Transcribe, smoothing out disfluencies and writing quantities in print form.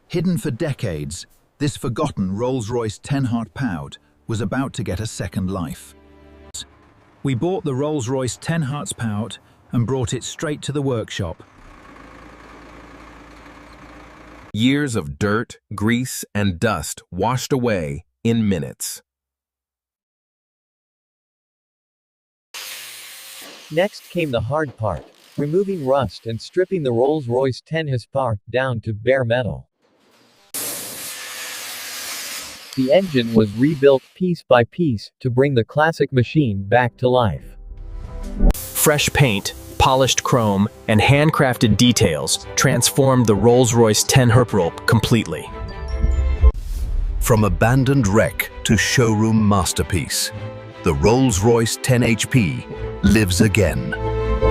Hidden for decades, this forgotten Rolls-Royce 10-Pound was about to get a second life. We bought the Rolls-Royce 10-Pound and brought it straight to the workshop. Years of dirt, grease, and dust washed away in minutes. Next came the hard part, removing rust and stripping the Rolls-Royce 10-Pound down to bare metal. The engine was rebuilt piece by piece to bring the classic machine back to life. Fresh paint, polished chrome, and handcrafted details transformed the Rolls-Royce 10-Pound completely. From abandoned wreck to showroom masterpiece, the Rolls-Royce 10 HP lives again.